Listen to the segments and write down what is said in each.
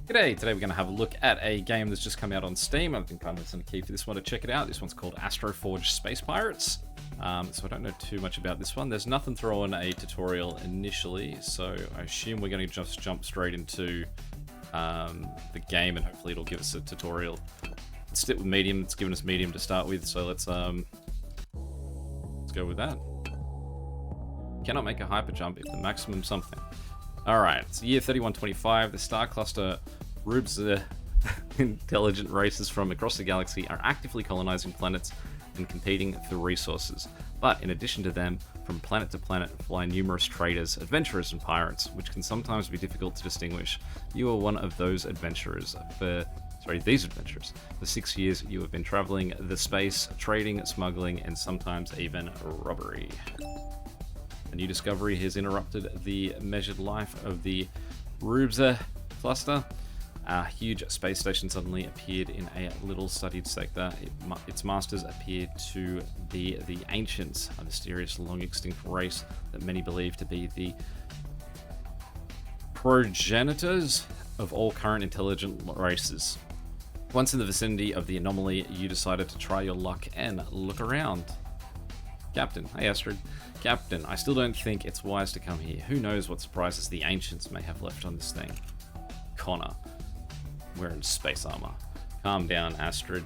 G'day, today we're going to have a look at a game that's just come out on Steam. I've been kind of key for this one to check it out. This one's called Astroforge Space Pirates. So I don't know too much about this one. There's nothing throwing a tutorial initially, so I assume we're going to just jump straight into the game and hopefully it'll give us a tutorial. Let's stick with medium. It's given us medium to start with, so let's go with that. Cannot make a hyper jump if the maximum something. Alright, it's year 3125. The star cluster Rubes intelligent races from across the galaxy are actively colonizing planets and competing for resources. But in addition to them, from planet to planet fly numerous traders, adventurers, and pirates, which can sometimes be difficult to distinguish. You are one of those adventurers. These adventurers. For 6 years, you have been traveling the space, trading, smuggling, and sometimes even robbery. A new discovery has interrupted the measured life of the Rubes cluster. A huge space station suddenly appeared in a little studied sector. Its masters appeared to be the Ancients, a mysterious long-extinct race that many believe to be the progenitors of all current intelligent races. Once in the vicinity of the anomaly, you decided to try your luck and look around. Captain, hey Astrid. Captain, I still don't think it's wise to come here. Who knows what surprises the Ancients may have left on this thing. Connor, wearing space armor. Calm down, Astrid.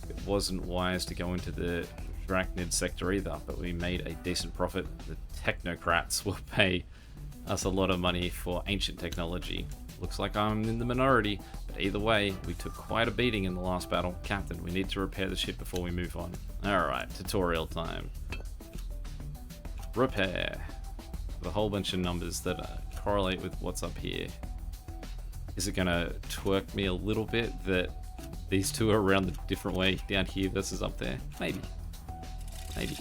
It wasn't wise to go into the Drachnid sector either, but we made a decent profit. The technocrats will pay us a lot of money for ancient technology. Looks like I'm in the minority, but either way, we took quite a beating in the last battle. Captain, we need to repair the ship before we move on. Alright, tutorial time. Repair. With a whole bunch of numbers that correlate with what's up here. Is it going to twerk me a little bit that these two are around the different way down here versus up there? Maybe. Maybe.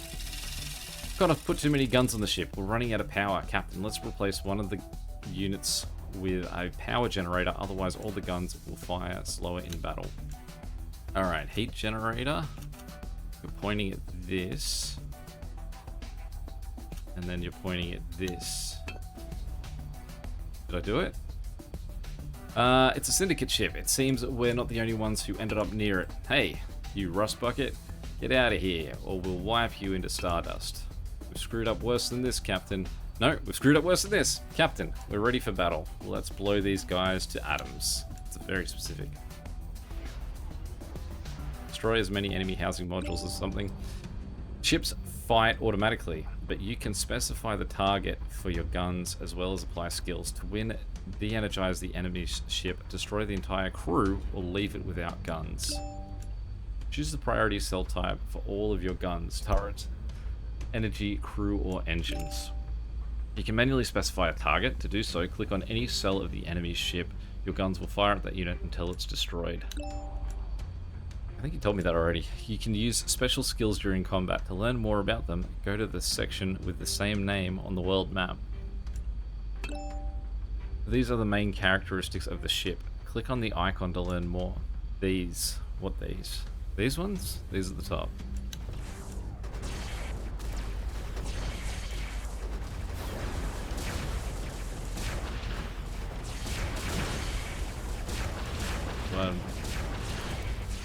Kind of put too many guns on the ship. We're running out of power. Captain, let's replace one of the units with a power generator, otherwise all the guns will fire slower in battle. Alright, heat generator. You're pointing at this. And then you're pointing at this. Did I do it? It's a syndicate ship. It seems we're not the only ones who ended up near it. Hey, you rust bucket, get out of here, or we'll wipe you into stardust. We've screwed up worse than this, Captain. No, we've screwed up worse than this. Captain, we're ready for battle. Let's blow these guys to atoms. It's very specific. Destroy as many enemy housing modules as something. Ships fight automatically, but you can specify the target for your guns as well as apply skills. To win, de-energize the enemy ship, destroy the entire crew, or leave it without guns. Choose the priority cell type for all of your guns, turret, energy, crew, or engines. You can manually specify a target. To do so, click on any cell of the enemy's ship. Your guns will fire at that unit until it's destroyed. I think you told me that already. You can use special skills during combat. To learn more about them, go to the section with the same name on the world map. These are the main characteristics of the ship. Click on the icon to learn more. These. What these? These ones? These at the top.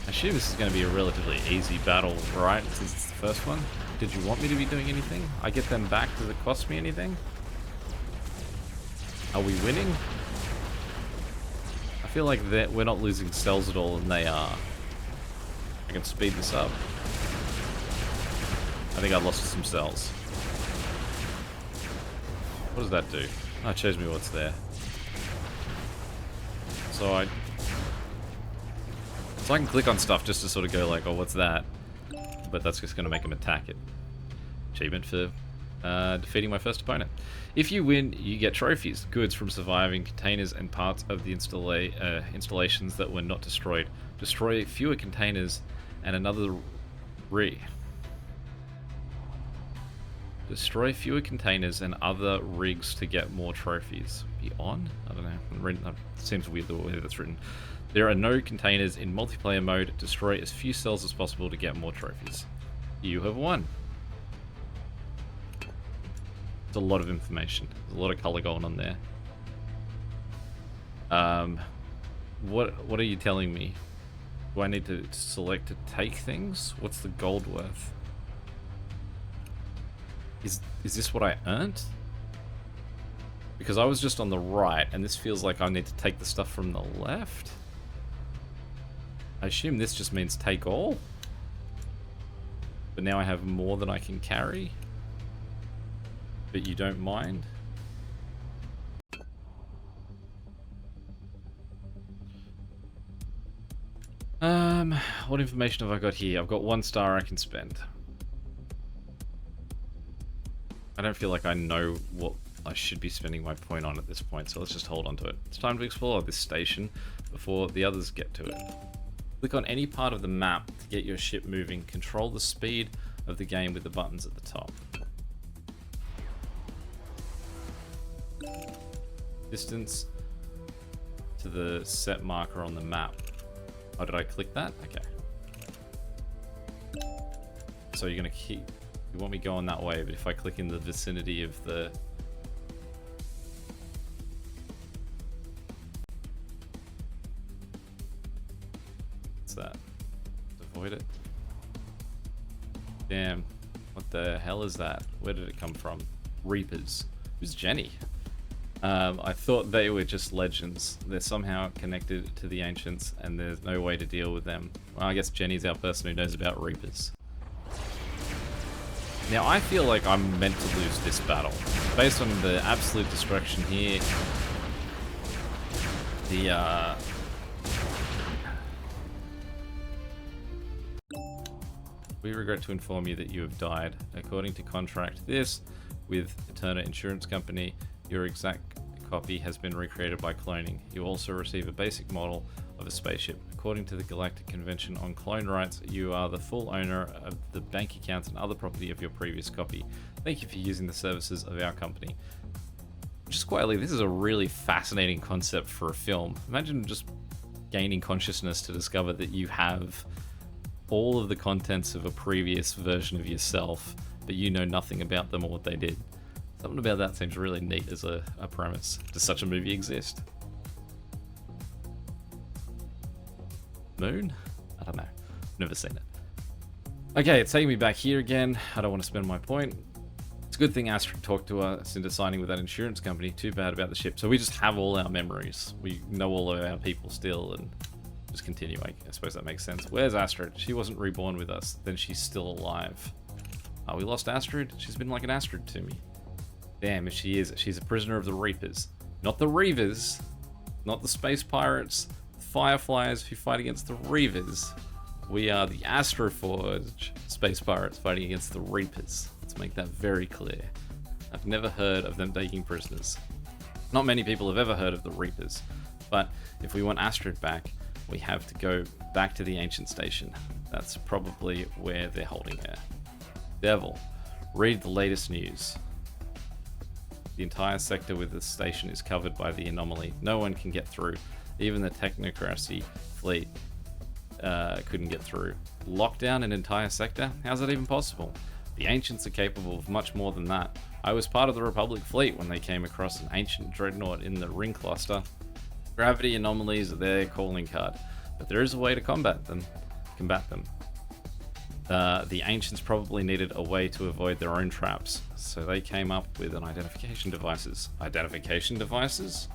I assume this is going to be a relatively easy battle, right? Since it's the first one. Did you want me to be doing anything? I get them back. Does it cost me anything? Are we winning? I feel like that we're not losing cells at all, and they are. I can speed this up. I think I lost some cells. What does that do? Oh, it shows me what's there. So I can click on stuff just to sort of go like, oh, what's that? But that's just going to make him attack it. Achievement for defeating my first opponent. If you win, you get trophies, goods from surviving containers and parts of the installations that were not destroyed. Destroy fewer containers and another Destroy fewer containers and other rigs to get more trophies. Be on? I don't know. That seems weird the way that's written. There are no containers in multiplayer mode. Destroy as few cells as possible to get more trophies. You have won. It's a lot of information. There's a lot of color going on there. What are you telling me? Do I need to select to take things? What's the gold worth? Is this what I earned? Because I was just on the right, and this feels like I need to take the stuff from the left. I assume this just means take all. But now I have more than I can carry. But you don't mind? What information have I got here? I've got 1 star I can spend. I don't feel like I know what I should be spending my point on at this point, so let's just hold on to it. It's time to explore this station before the others get to it. Click on any part of the map to get your ship moving. Control the speed of the game with the buttons at the top. Distance to the set marker on the map. Oh, did I click that? Okay. So you're gonna keep... You want me going that way, but if I click in the vicinity of the... What's that? Avoid it. Damn. What the hell is that? Where did it come from? Reapers. Who's Jenny? I thought they were just legends. They're somehow connected to the ancients, and there's no way to deal with them. Well, I guess Jenny's our person who knows about Reapers. Now, I feel like I'm meant to lose this battle. Based on the absolute destruction here, we regret to inform you that you have died. According to contract this with Eterna Insurance Company, your exact copy has been recreated by cloning. You also receive a basic model of a spaceship. According to the Galactic Convention on Clone Rights, you are the full owner of the bank accounts and other property of your previous copy. Thank you for using the services of our company. Just quietly, this is a really fascinating concept for a film. Imagine just gaining consciousness to discover that you have all of the contents of a previous version of yourself, but you know nothing about them or what they did. Something about that seems really neat as a premise. Does such a movie exist? Moon? I don't know. Never seen it. Okay, it's taking me back here again. I don't want to spend my point. It's a good thing Astrid talked to us into signing with that insurance company. Too bad about the ship. So we just have all our memories. We know all of our people still and just continue. I suppose that makes sense. Where's Astrid? She wasn't reborn with us. Then she's still alive. We lost Astrid? She's been like an Astrid to me. Damn, if she is, she's a prisoner of the Reapers. Not the Reavers, not the space pirates, the Fireflies who fight against the Reavers. We are the Astroforge space pirates fighting against the Reapers. Let's make that very clear. I've never heard of them taking prisoners. Not many people have ever heard of the Reapers, but if we want Astrid back, we have to go back to the ancient station. That's probably where they're holding her. Devil, read the latest news. The entire sector with the station is covered by the anomaly. No one can get through. Even the technocracy fleet couldn't get through. Lock down an entire sector? How's that even possible? The ancients are capable of much more than that. I was part of the Republic fleet when they came across an ancient dreadnought in the ring cluster. Gravity anomalies are their calling card, but there is a way to combat them. The ancients probably needed a way to avoid their own traps, so they came up with an identification devices. Identification devices?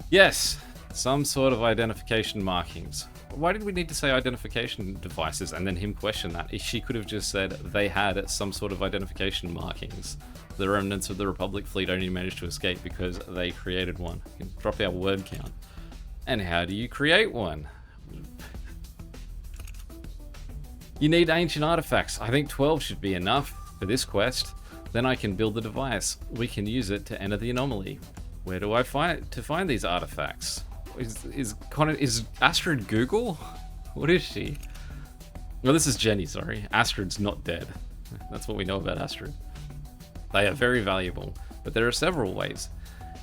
Yes, some sort of identification markings. Why did we need to say identification devices and then him question that? She could have just said they had some sort of identification markings. The remnants of the Republic fleet only managed to escape because they created one. Drop our word count. And how do you create one? You need ancient artifacts. I think 12 should be enough for this quest. Then I can build the device. We can use it to enter the anomaly. Where do I find these artifacts? Is Astrid Google? What is she? Well, this is Jenny, sorry. Astrid's not dead. That's what we know about Astrid. They are very valuable, but there are several ways.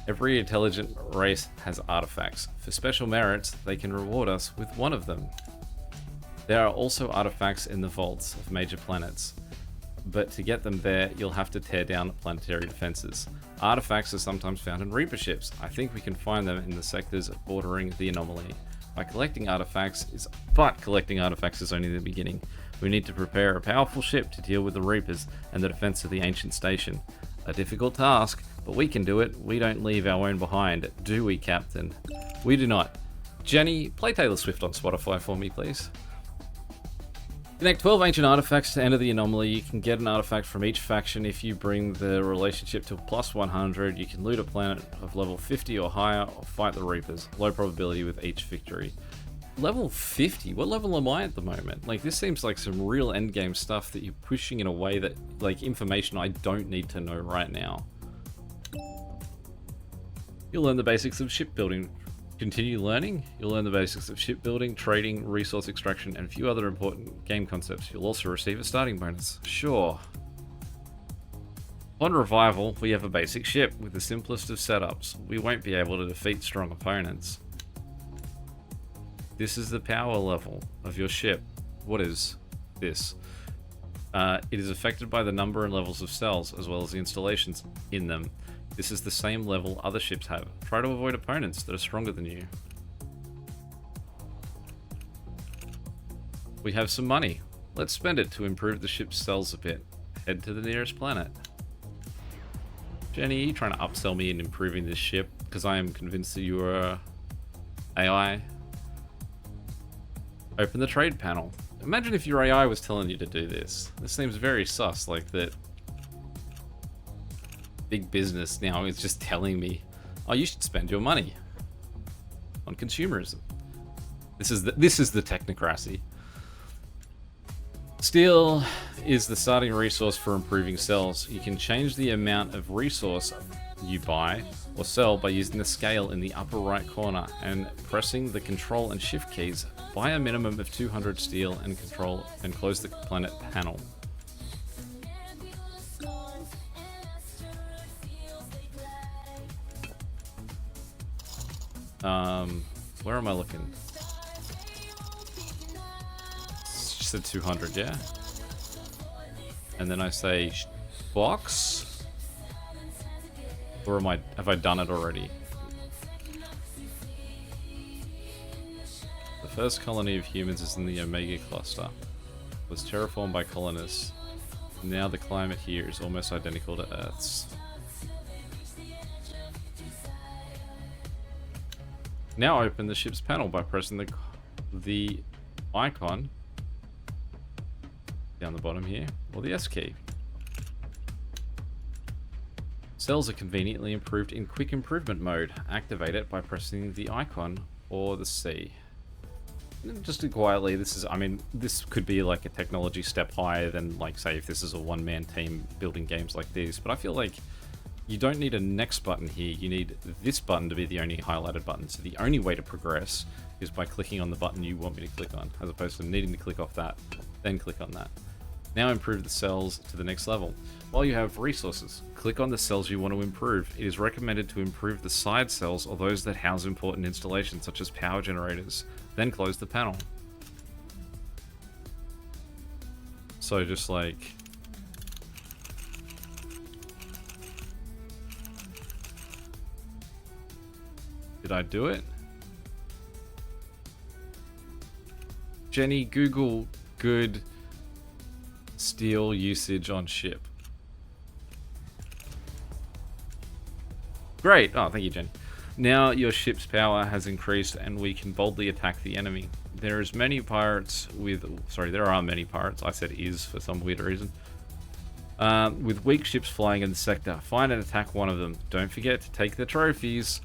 Every intelligent race has artifacts. For special merits, they can reward us with one of them. There are also artifacts in the vaults of major planets, but to get them there, you'll have to tear down planetary defenses. Artifacts are sometimes found in Reaper ships. I think we can find them in the sectors bordering the anomaly. Collecting artifacts is only the beginning. We need to prepare a powerful ship to deal with the Reapers and the defense of the ancient station. A difficult task, but we can do it. We don't leave our own behind, do we, Captain? We do not. Jenny, play Taylor Swift on Spotify for me, please. Connect 12 ancient artifacts to enter the anomaly. You can get an artifact from each faction if you bring the relationship to plus 100. You can loot a planet of level 50 or higher or fight the Reapers. Low probability with each victory. Level 50? What level am I at the moment? Like, this seems like some real endgame stuff that you're pushing in a way that, like, information I don't need to know right now. You'll learn the basics of shipbuilding. Continue learning. You'll learn the basics of shipbuilding, trading, resource extraction, and a few other important game concepts. You'll also receive a starting bonus. Sure. On revival, we have a basic ship with the simplest of setups. We won't be able to defeat strong opponents. This is the power level of your ship. What is this? It is affected by the number and levels of cells, as well as the installations in them. This is the same level other ships have. Try to avoid opponents that are stronger than you. We have some money. Let's spend it to improve the ship's cells a bit. Head to the nearest planet. Jenny, are you trying to upsell me in improving this ship? Because I am convinced that you are AI. Open the trade panel. Imagine if your AI was telling you to do this. This seems very sus, like that. Big business now is just telling me, oh, you should spend your money on consumerism. This is the technocracy. Steel is the starting resource for improving cells. You can change the amount of resource you buy or sell by using the scale in the upper right corner and pressing the control and shift keys. Buy a minimum of 200 steel and control and close the planet panel. Where am I looking? She said 200, yeah? And then I say box? Or have I done it already? The first colony of humans is in the Omega cluster. It was terraformed by colonists. Now the climate here is almost identical to Earth's. Now open the ship's panel by pressing the icon down the bottom here, or the S key. Cells are conveniently improved in quick improvement mode. Activate it by pressing the icon or the C. And just quietly, this could be like a technology step higher than, like, say, if this is a one-man team building games like these, but I feel like you don't need a next button here, you need this button to be the only highlighted button. So the only way to progress is by clicking on the button you want me to click on, as opposed to needing to click off that, then click on that. Now improve the cells to the next level. While you have resources, click on the cells you want to improve. It is recommended to improve the side cells or those that house important installations such as power generators, then close the panel. So just like... Did I do it? Jenny, Google good steel usage on ship. Great. Oh, thank you, Jenny. Now your ship's power has increased and we can boldly attack the enemy. There are many pirates. I said is for some weird reason. With weak ships flying in the sector. Find and attack one of them. Don't forget to take the trophies.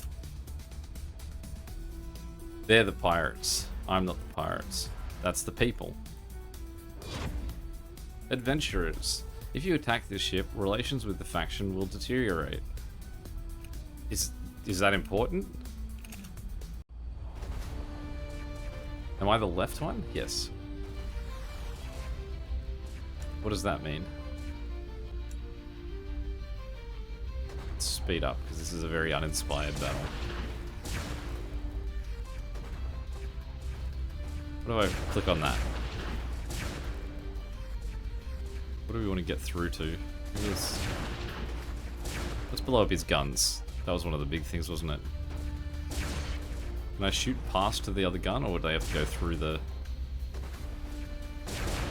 They're the pirates. I'm not the pirates. That's the people. Adventurers. If you attack this ship, relations with the faction will deteriorate. Is that important? Am I the left one? Yes. What does that mean? Speed up, because this is a very uninspired battle. What do I click on that? What do we want to get through to? Let's blow up his guns. That was one of the big things, wasn't it? Can I shoot past to the other gun, or would I have to go through the...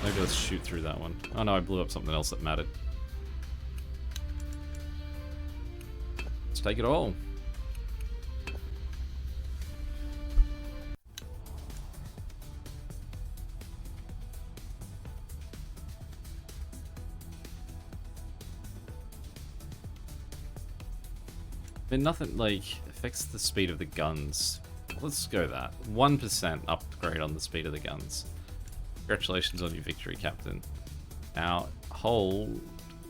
Maybe let's shoot through that one. Oh no, I blew up something else that mattered. Let's take it all. I mean, nothing, like, affects the speed of the guns. Let's go that. 1% upgrade on the speed of the guns. Congratulations on your victory, Captain. Our hold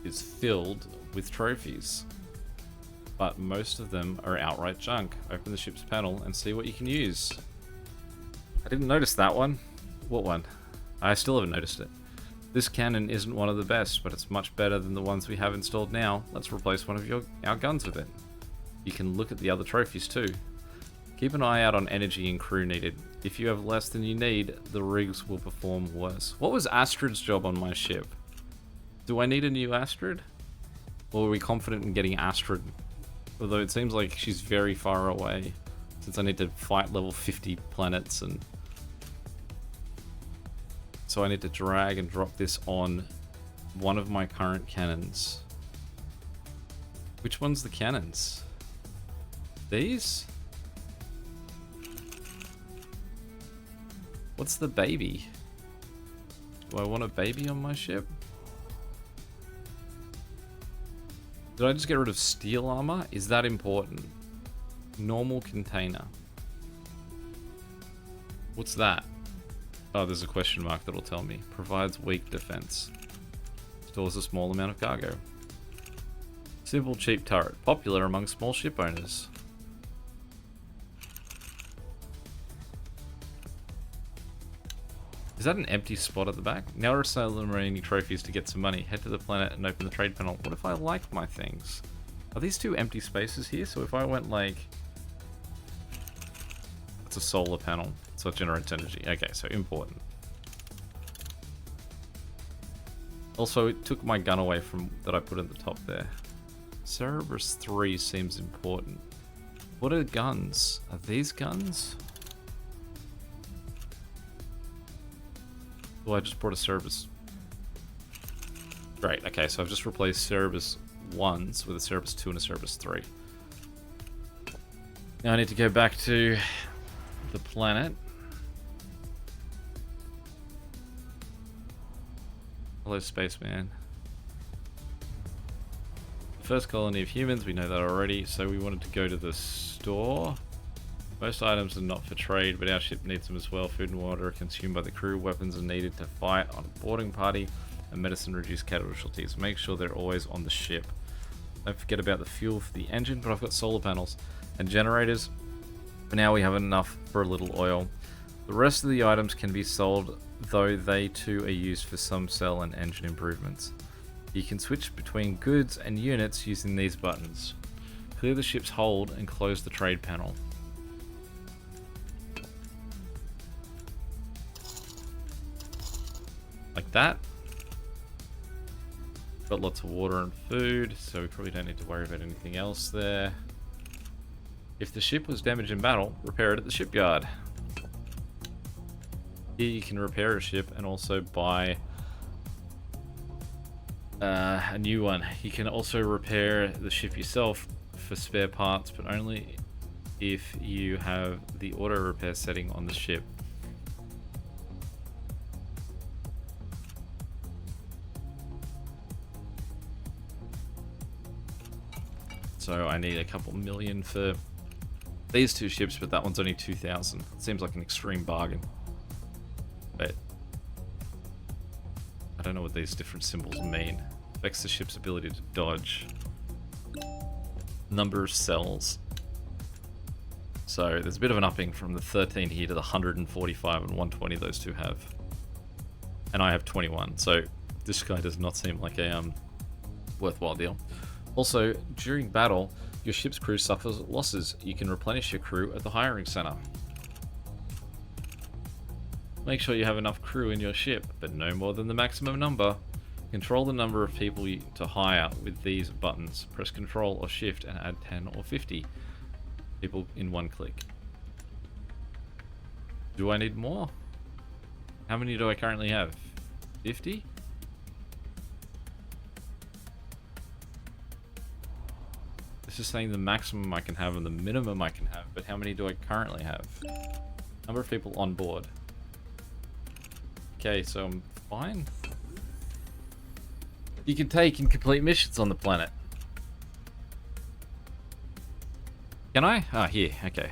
is filled with trophies, but most of them are outright junk. Open the ship's panel and see what you can use. I didn't notice that one. What one? I still haven't noticed it. This cannon isn't one of the best, but it's much better than the ones we have installed now. Let's replace one of our guns with it. You can look at the other trophies too. Keep an eye out on energy and crew needed. If you have less than you need, the rigs will perform worse. What was Astrid's job on my ship? Do I need a new Astrid? Or are we confident in getting Astrid? Although it seems like she's very far away, since I need to fight level 50 planets, and so I need to drag and drop this on one of my current cannons. Which one's the cannons? These? What's the baby? Do I want a baby on my ship? Did I just get rid of steel armor? Is that important? Normal container. What's that? Oh, there's a question mark that'll tell me. Provides weak defense. Stores a small amount of cargo. Simple cheap turret. Popular among small ship owners. Is that an empty spot at the back? Now we're selling remaining trophies to get some money. Head to the planet and open the trade panel. What if I like my things? Are these two empty spaces here? So if I went like... It's a solar panel, so it generates energy. Okay, so important. Also, it took my gun away from that I put at the top there. Cerberus 3 seems important. What are guns? Are these guns? Oh, I just brought a Cerberus. Great, okay, so I've just replaced Cerberus 1s with a Cerberus 2 and a Cerberus 3. Now I need to go back to the planet. Hello, spaceman. First colony of humans, we know that already, so we wanted to go to the store. Most items are not for trade, but our ship needs them as well. Food and water are consumed by the crew. Weapons are needed to fight on a boarding party, and medicine reduce casualties. Make sure they're always on the ship. Don't forget about the fuel for the engine, but I've got solar panels and generators. For now, we have enough for a little oil. The rest of the items can be sold, though they too are used for some cell and engine improvements. You can switch between goods and units using these buttons. Clear the ship's hold and close the trade panel. Like that. Got lots of water and food, so we probably don't need to worry about anything else there. If the ship was damaged in battle, repair it at the shipyard. Here you can repair a ship and also buy a new one. You can also repair the ship yourself for spare parts, but only if you have the auto repair setting on the ship. So I need a couple million for these two ships, but that one's only 2,000. Seems like an extreme bargain. But I don't know what these different symbols mean. Affects the ship's ability to dodge. Number of cells. So there's a bit of an upping from the 13 here to the 145 and 120 those two have. And I have 21, so this guy does not seem like a worthwhile deal. Also, during battle, your ship's crew suffers losses. You can replenish your crew at the hiring center. Make sure you have enough crew in your ship, but no more than the maximum number. Control the number of people to hire with these buttons. Press Control or Shift and add 10 or 50 people in one click. Do I need more? How many do I currently have? 50? This is saying the maximum I can have and the minimum I can have, but how many do I currently have? Number of people on board. Okay, so I'm fine. You can take and complete missions on the planet. Can I? Ah, here, okay.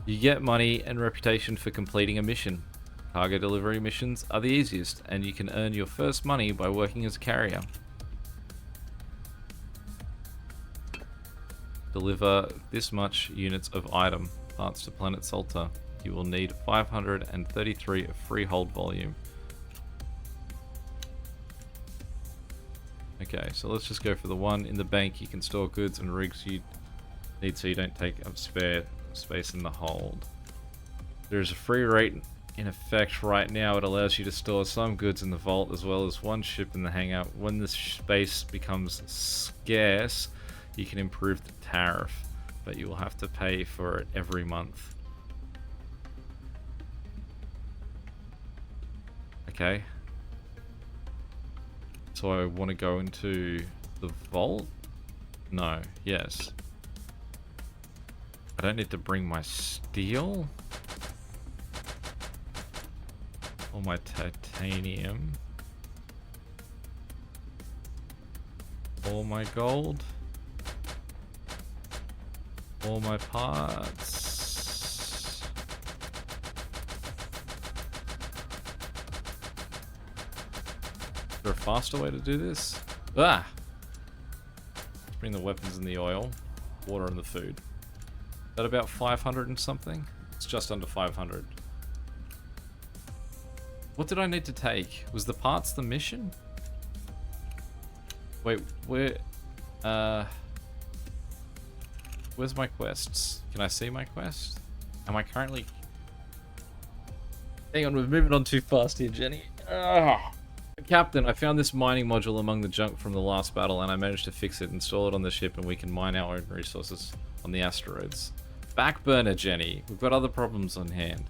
You get money and reputation for completing a mission. Cargo delivery missions are the easiest, and you can earn your first money by working as a carrier. Deliver this much units of item parts to Planet Salta. You will need 533 of freehold volume. Okay, so let's just go for the one in the bank. You can store goods and rigs you need so you don't take up spare space in the hold. There's a free rate in effect right now. It allows you to store some goods in the vault as well as one ship in the hangar. When the space becomes scarce, you can improve the tariff, but you will have to pay for it every month. Okay. So I want to go into the vault? No. Yes. I don't need to bring my steel? Or my titanium? Or my gold? All my parts. Is there a faster way to do this? Ah! Let's bring the weapons and the oil, water and the food. Is that about 500 and something? It's just under 500. What did I need to take? Was the parts the mission? Wait, where? Where's my quests? Can I see my quest? Am I currently... Hang on, we're moving on too fast here, Jenny. Ugh. Captain, I found this mining module among the junk from the last battle and I managed to fix it, install it on the ship, and we can mine our own resources on the asteroids. Backburner, Jenny. We've got other problems on hand.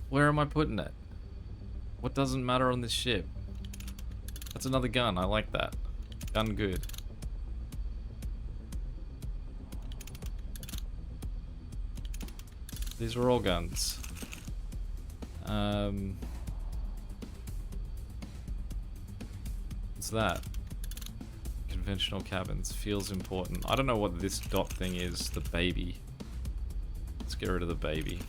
Where am I putting it? What doesn't matter on this ship? That's another gun. I like that. Gun good. These are all guns. What's that? Conventional cabins. Feels important. I don't know what this dot thing is. The baby. Let's get rid of the baby.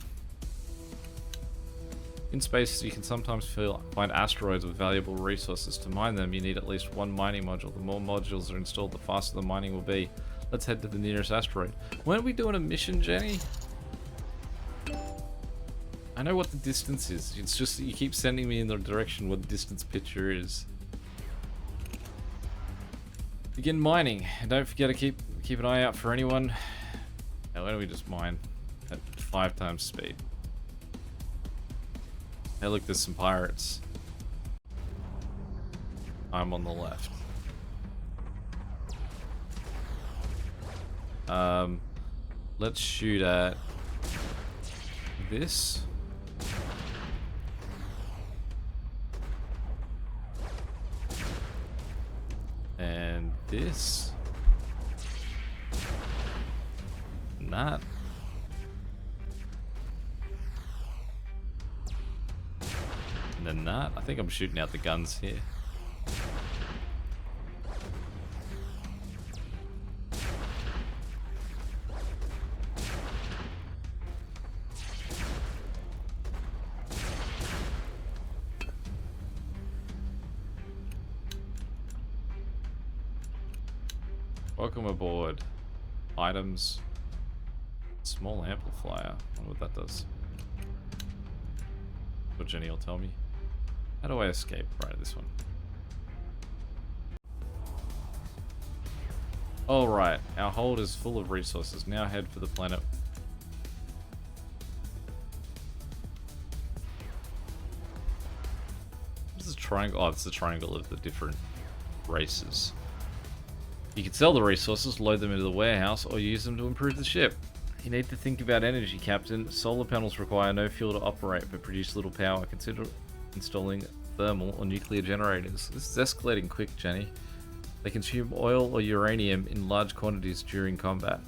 In space, you can sometimes find asteroids with valuable resources. To mine them, you need at least one mining module. The more modules are installed, the faster the mining will be. Let's head to the nearest asteroid. When are we doing a mission, Jenny? I know what the distance is. It's just that you keep sending me in the direction where the distance picture is. Begin mining. And don't forget to keep an eye out for anyone. Now, why don't we just mine at 5 times speed? Hey, look, there's some pirates. I'm on the left. Let's shoot at this. And this. And that. And then that. I think I'm shooting out the guns here. Welcome aboard. Items. Small amplifier. I wonder what that does. What Jenny will tell me. How do I escape? Right, this one. Alright, our hold is full of resources. Now head for the planet. What triangle. Oh, it's the triangle of the different races. You can sell the resources, load them into the warehouse, or use them to improve the ship. You need to think about energy, Captain. Solar panels require no fuel to operate, but produce little power. Consider installing thermal or nuclear generators. This is escalating quick, Jenny. They consume oil or uranium in large quantities during combat.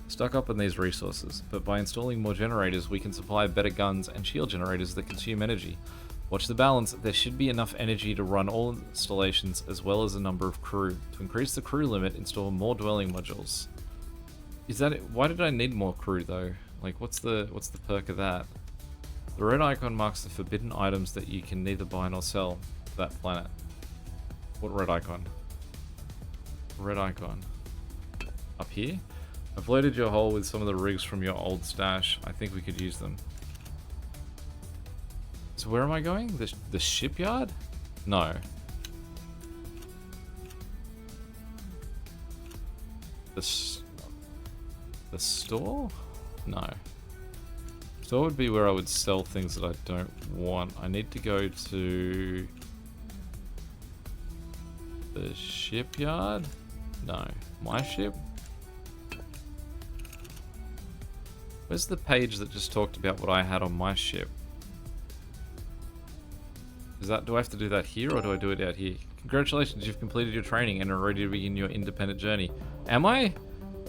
Stock up on these resources, but by installing more generators, we can supply better guns and shield generators that consume energy. Watch the balance. There should be enough energy to run all installations as well as a number of crew. To increase the crew limit, install more dwelling modules. Is that it? Why did I need more crew though? Like, what's the perk of that? The red icon marks the forbidden items that you can neither buy nor sell for that planet. What red icon? Red icon. Up here? I've loaded your hull with some of the rigs from your old stash. I think we could use them. So where am I going? The shipyard? No. The store? No. Store would be where I would sell things that I don't want. I need to go to the shipyard? No. My ship? Where's the page that just talked about what I had on my ship? Do I have to do that here, or do I do it out here? Congratulations, you've completed your training and are ready to begin your independent journey. Am I?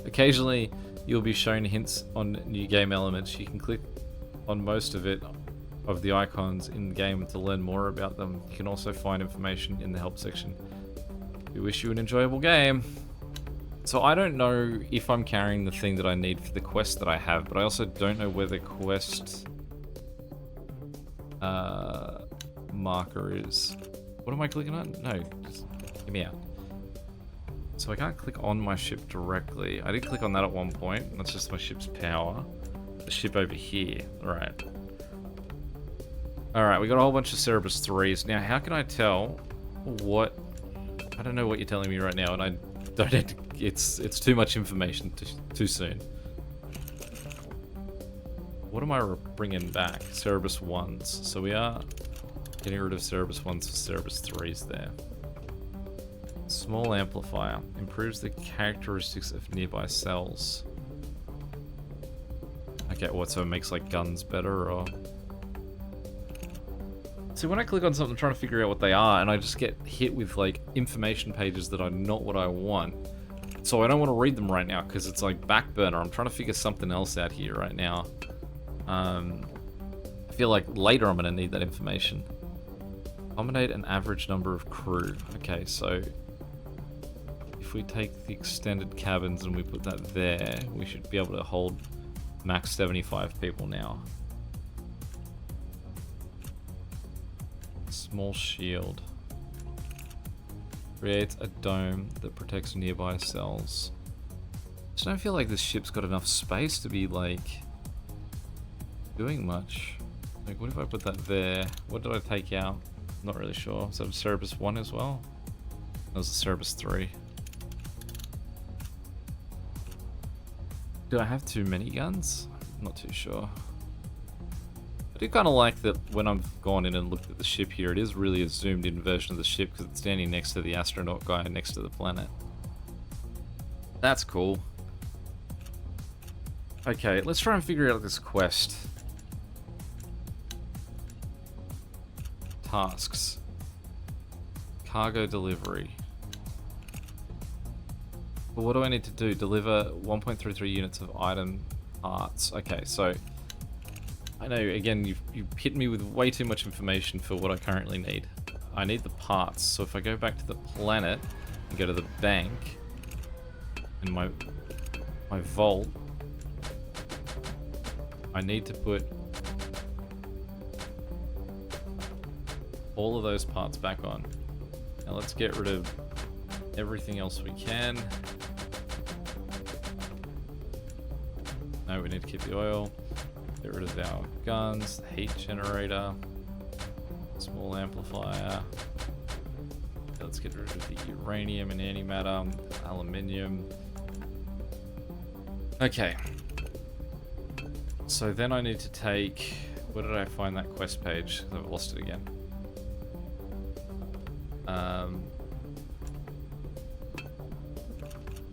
Occasionally, you'll be shown hints on new game elements. You can click on most of the icons in the game to learn more about them. You can also find information in the help section. We wish you an enjoyable game. So I don't know if I'm carrying the thing that I need for the quest that I have, but I also don't know where the quest marker is. What am I clicking on? No, just get me out. So I can't click on my ship directly. I did click on that at one point. That's just my ship's power. The ship over here. Alright. Alright, we got a whole bunch of Cerebus 3s. Now, how can I tell what... I don't know what you're telling me right now, and I don't need to... It's too much information too soon. What am I bringing back? Cerebus 1s. So we are getting rid of Cerebus 1s for Cerebus 3s there. Small amplifier. Improves the characteristics of nearby cells. Okay, what, so it makes like guns better, or... See, when I click on something, I'm trying to figure out what they are, and I just get hit with like information pages that are not what I want. So I don't want to read them right now, because it's like back burner. I'm trying to figure something else out here right now. I feel like later I'm going to need that information. Accommodate an average number of crew. Okay, so if we take the extended cabins and we put that there, we should be able to hold max 75 people now. Small shield. Creates a dome that protects nearby cells. I just don't feel like this ship's got enough space to be like doing much. Like, what if I put that there? What did I take out? Not really sure. Is that a Cerebus 1 as well? That was a Cerebus 3. Do I have too many guns? I'm not too sure. I do kind of like that when I've gone in and looked at the ship here, it is really a zoomed in version of the ship because it's standing next to the astronaut guy next to the planet. That's cool. Okay, let's try and figure out this quest. Tasks. Cargo delivery. But what do I need to do? Deliver 1.33 units of item parts. Okay, so I know, again, you've hit me with way too much information for what I currently need. I need the parts, so if I go back to the planet and go to the bank, and my vault, I need to put all of those parts back on. Now let's get rid of everything else we can. No, we need to keep the oil. Get rid of our guns, the heat generator, small amplifier. Let's get rid of the uranium and antimatter, aluminium. Okay. So then I need to take... Where did I find that quest page? I've lost it again.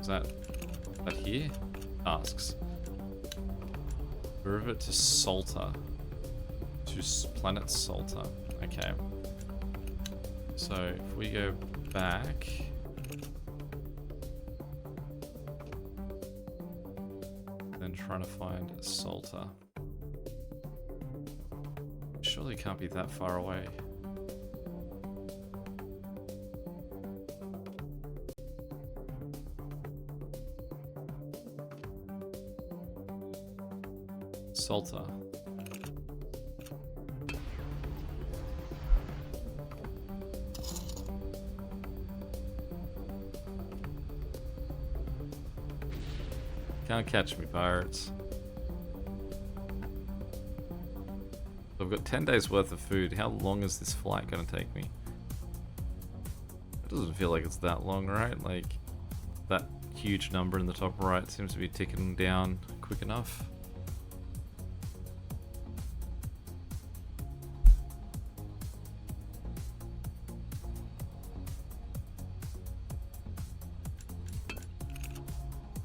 Is that here? Tasks. River to Salta. To planet Salta. Okay. So if we go back. Then trying to find Salta. Surely can't be that far away. Salta. Can't catch me, pirates. So I've got 10 days worth of food. How long is this flight going to take me? It doesn't feel like it's that long, right? Like, that huge number in the top right seems to be ticking down quick enough.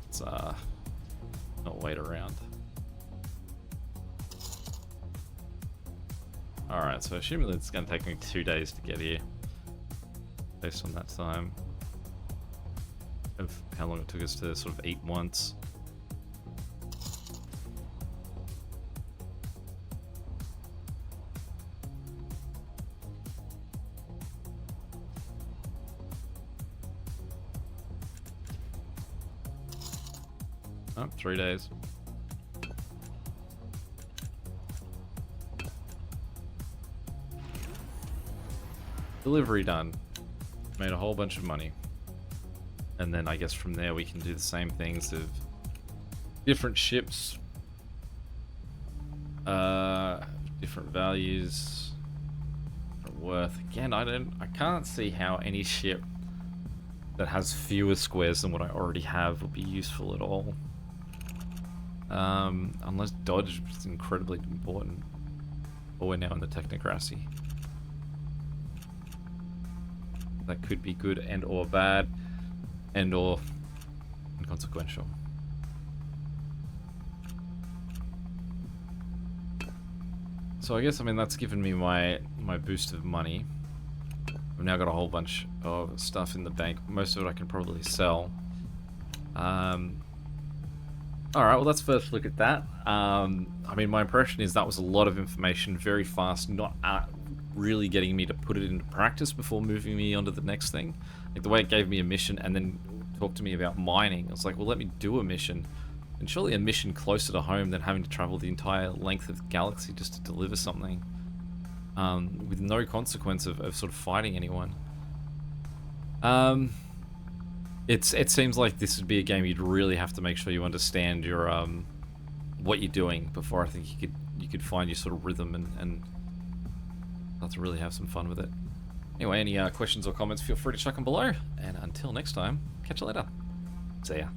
Let's not wait around. Alright, so assuming it's going to take me 2 days to get here, based on that time, of how long it took us to sort of eat once. Oh, 3 days. Delivery done. Made a whole bunch of money. And then I guess from there we can do the same things of different ships. Different values. Different worth. Again, I can't see how any ship that has fewer squares than what I already have would be useful at all. Unless dodge is incredibly important. Or we're now in the technocracy. That could be good and or bad and or inconsequential. So I guess, I mean, that's given me my boost of money. I've now got a whole bunch of stuff in the bank. Most of it I can probably sell. Alright, well, let's first look at that. I mean, my impression is that was a lot of information, very fast, not really getting me to put it into practice before moving me on to the next thing. Like, the way it gave me a mission and then talked to me about mining, I was like, well, let me do a mission. And surely a mission closer to home than having to travel the entire length of the galaxy just to deliver something. With no consequence of sort of fighting anyone. It seems like this would be a game you'd really have to make sure you understand your what you're doing before I think you could find your sort of rhythm and start to really have some fun with it. Anyway, any questions or comments, feel free to chuck them below. And until next time, catch you later. See ya.